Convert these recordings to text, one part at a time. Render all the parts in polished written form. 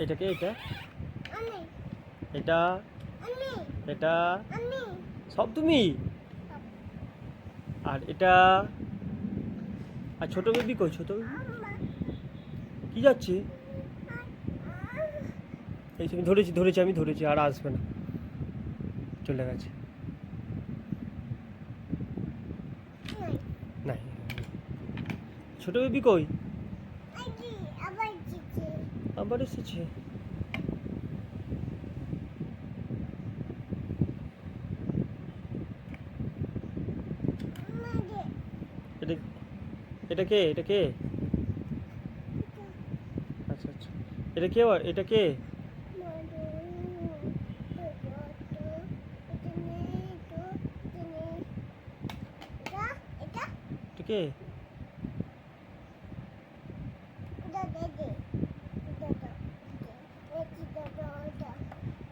এটা কে? এটা এটা সব তুমি? আর এটা? আর ছোট বেবি কই? ছোট বেবি কি যাচ্ছে? এই আমি ধরেছি আর আসবে না, চলে গেছে। নাই, ছোট বেবি কই? আবার এসেছে। এটা এটা কে? এটা কে? আচ্ছা আচ্ছা, এটা কে? এটা কে? এটা কে?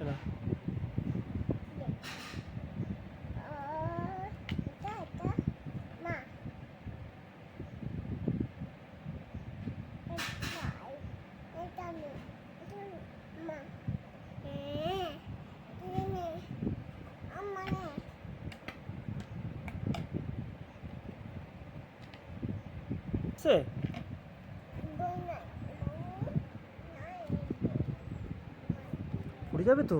এরা। সে পড়ে যাবে তো।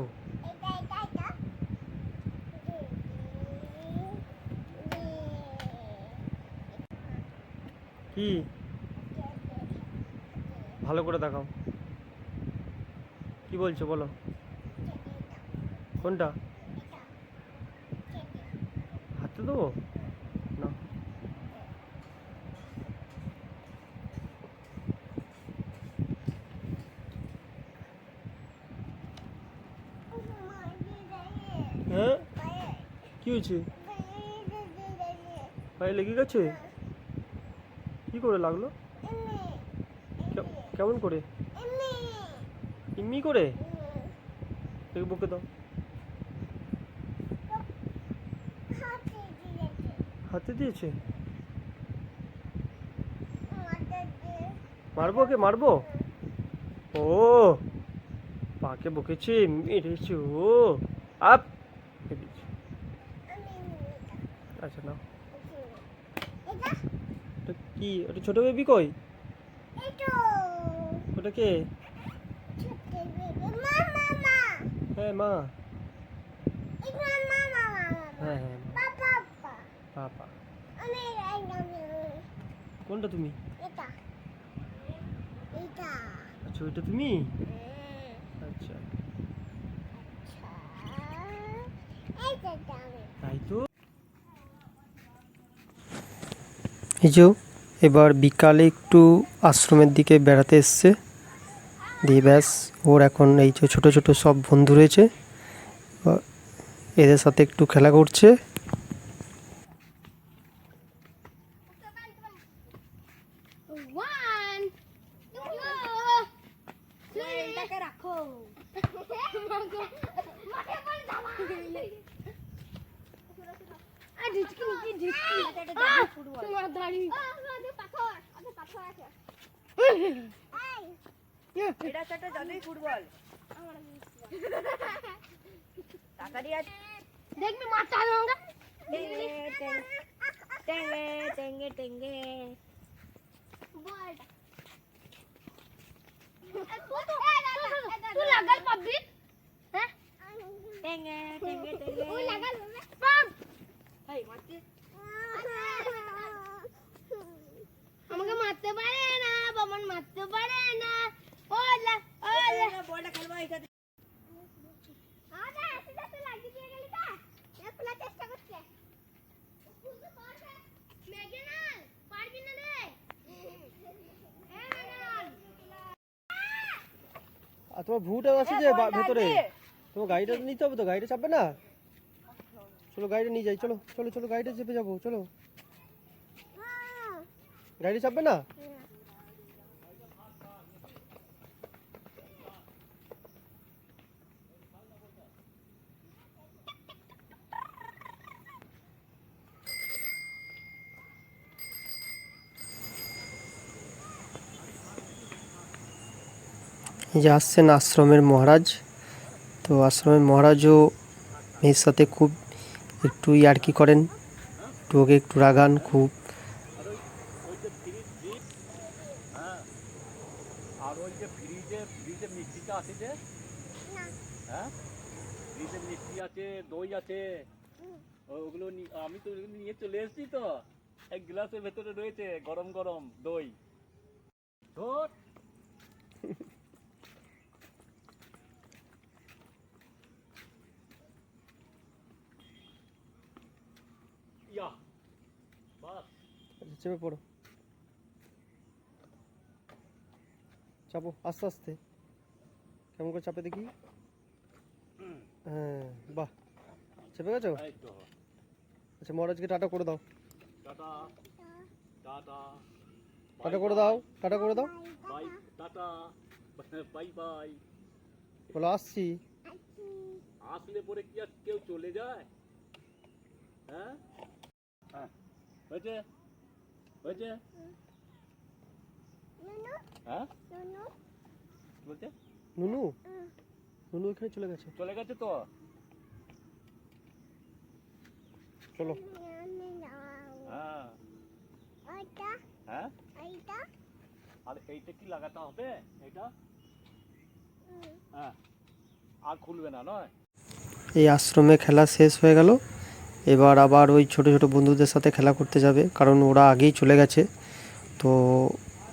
কি? ভালো করে দেখাও, কি বলছো বলো। কোনটা? হাতে দেবো না? হ্যাঁ, কি হয়েছে? পায়ে লেগে গেছে? কি করে লাগলো? কেমন করে? এমনি করে? দেখে বকে দাও। হাতে দিয়েছে? মারবো? ওকে মারবো? ও পাকে বকেছে, মেরেছে ও। আপ আচ্ছা না, ওটা কি? ওটা ছোট বেবি কই? ওটা কে? হ্যাঁ মা। হ্যাঁ হ্যাঁ পাপা। কোনটা তুমি? আচ্ছা ওইটা তুমি? আচ্ছা তাই তো। এই যে এবার বিকালে একটু আশ্রমের দিকে বেড়াতে এসছে দিয়ে, ব্যাস ওর এখন এই যে ছোটো ছোটো সব বন্ধু রয়েছে, এদের সাথে একটু খেলা করছে। দেখবি মাথা লঙ্কা টেঙ্গে টেঙ্গে টেঙ্গে বলটা তুই লাগাল পাবি? হ্যাঁ টেঙ্গে টেঙ্গে টেঙ্গে তুই লাগাল পাব। এই মারতে আমাকে মারতে পারে না, বামন মারতে পারে না। ওলা ওলা বলটা খেলবো এইখানে। আরে আসলে তো লাগি দিয়ে গেলি তা এ খোলা চেষ্টা করছে। খুলতে পারবে মেঘনাল? পারবি না রে? মেঘনাল আর তোমার ভুটা আছে যে ভেতরে, তোমার গাড়িটা নিতে হবে তো, গাড়িটা চাপবে না? চলো গাড়িটা নিয়ে যাই, চলো চলো চলো গাড়িটা চেপে যাবো, চলো। গাড়ি চাপবে না? এই যে আসছেন আশ্রমের মহারাজ। তো আশ্রমের মহারাজও মেয়ের সাথে খুব একটু ইয়ার্কি করেন, একটু ওকে একটু রাগান খুব। আর ওই যে ফ্রিজে মিষ্টিটা আছে যে, হ্যাঁ ফ্রিজে মিষ্টি আছে, দই আছে, ওগুলো আমি তো নিয়ে চলে এসেছি তো, এক গ্লাসের ভেতরে রয়েছে গরম গরম দই। ধর ইয়া বাস। চেপে পড়ো, চাপো আস্তে আস্তে, কেমন করে চাপে দেখি। হ্যাঁ বাহ, চেপে গেছো। এই তো আচ্ছা মহারাজকে টাটা করে দাও, টাটা টাটা টাটা করে দাও, টাটা করে দাও, বাই টাটা বাই বাই। বলো আসছি। আসলে পরে কি আর কেউ চলে যায়? হ্যাঁ হ্যাঁ হয়েছে হয়েছে। হ্যাঁ বলতে নুনু, নুনু এখানে চলে গেছে, চলে গেছে তো। চলো। হ্যাঁ হ্যাঁ আর এইটা কি লাগাতে হবে? এটা হ্যাঁ আর খুলবে না নয়। এই আশ্রমে খেলা শেষ হয়ে গেল, এবার আবার ওই ছোট ছোট বন্ধুদের সাথে খেলা করতে যাবে, কারণ ওরা আগেই চলে গেছে। তো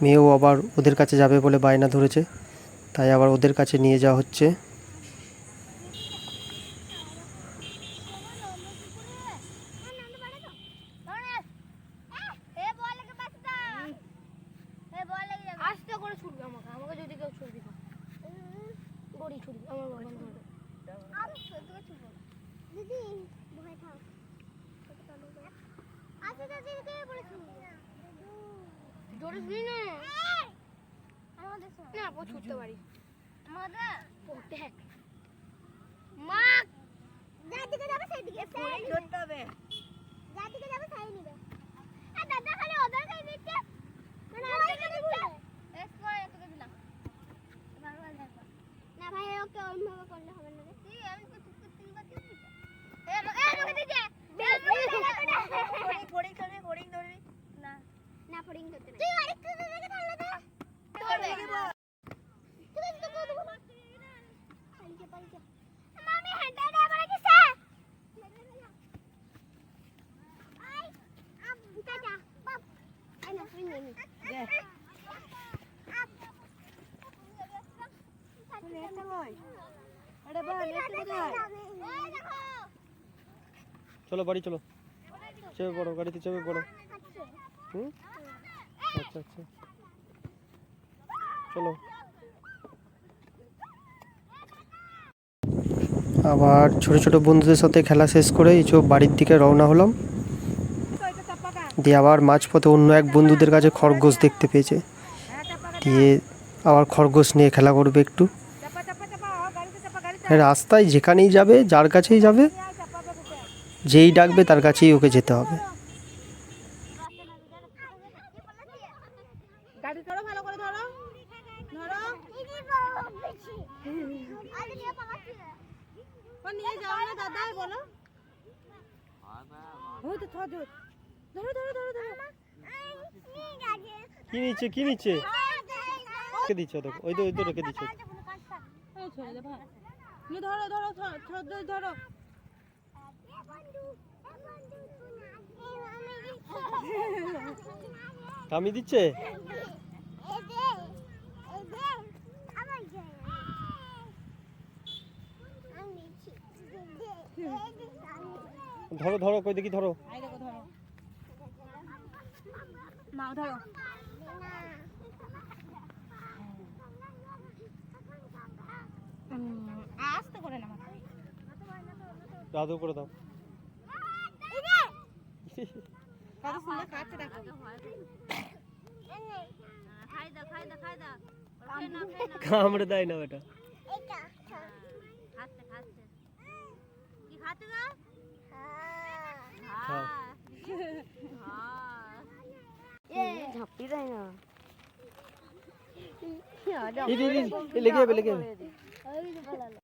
মেয়েও আবার ওদের কাছে যাবে বলে বায়না ধরেছে, তাই আবার ওদের কাছে নিয়ে যাওয়া হচ্ছে। আস্তে করে ছুটবে আমাকে, আমাকে যদি কেউ ছুটবি গড়ি ছুটবি আমার বাবা ধরে। আমি ছোট করে ছুটবো দিদি, ভয় থাক। আচ্ছা দিদি কে বলেছি জোরে শুনি না আমাদের না ও ছুটতে পারি আমাদের পড়তে হ্যাঁ মা যেদিকে যাবে সেদিকে ছুটতে হবে, যেদিকে যাবে সাই নিবে। আর দাদা খালি ওদের কাছে দিচ্ছে মানে ওই কাছে দিচ্ছে এসমাই তোকে দিলাম ভালো দেখো না ভাই ওকে অন্যভাবে করলে হবে না রে। তুই আমি তো তুই তিনবার দিবি এ আমাকে দিতে ফড়িং ধরবি ফড়িং ধরবি না না ফড়িং ধরতে না তুই আরেকটু দেখে ধরলে তো ধরবে তুই তো কত পালিয়ে পালিয়ে মামি হ্যান্ডটা দে আমাকে কিসে আই আপ টাটা বাপ আই না ফড়িং নে দে নেটটা কই আরে বা নেটটা কোথায় ওই দেখো। চলো বাড়ি চলো, চেপে পড়ো, গাড়িতে চেপে পড়ো। হুম আচ্ছা আচ্ছা চলো। আবার ছোট ছোট বন্ধুদের সাথে খেলা শেষ করে এই বাড়ির দিকে রওনা হলাম। দিয়ে আবার মাঝপথে অন্য এক বন্ধুদের কাছে খরগোশ দেখতে পেয়েছে, দিয়ে আবার খরগোশ নিয়ে খেলা করবে একটু। রাস্তায় যেখানেই যাবে, যার কাছেই যাবে, যেই ডাকবে তার কাছেই ওকে যেতে হবে। গাড়ি ধরো ভালো করে ধরো ধরো নিয়ে যাও না দাদা বলো ওই তো ধরো ধরো ধরো ধরো ধরো কি নিচ্ছে, কি নিচ্ছে, কে দিচ্ছে? দেখো ওই তো রেখে দিচ্ছে। ধরো ধরো ধরো কামি দিচ্ছে। ধরো ধরো, কই দেখি ধরো। নাও ধরো আস্তে করে না দাদু করে দাও। কত সুন্দর খাচ্ছে দেখো খাই দাও খাই দাও খাই দাও কামড়ে দেয় না বেটা। খাচ্ছে খাচ্ছে কি খাচ্ছে গো খাও। ঝাপটি দেয় না লেগে যাবে লেগে যাবে ওই যে পালালো।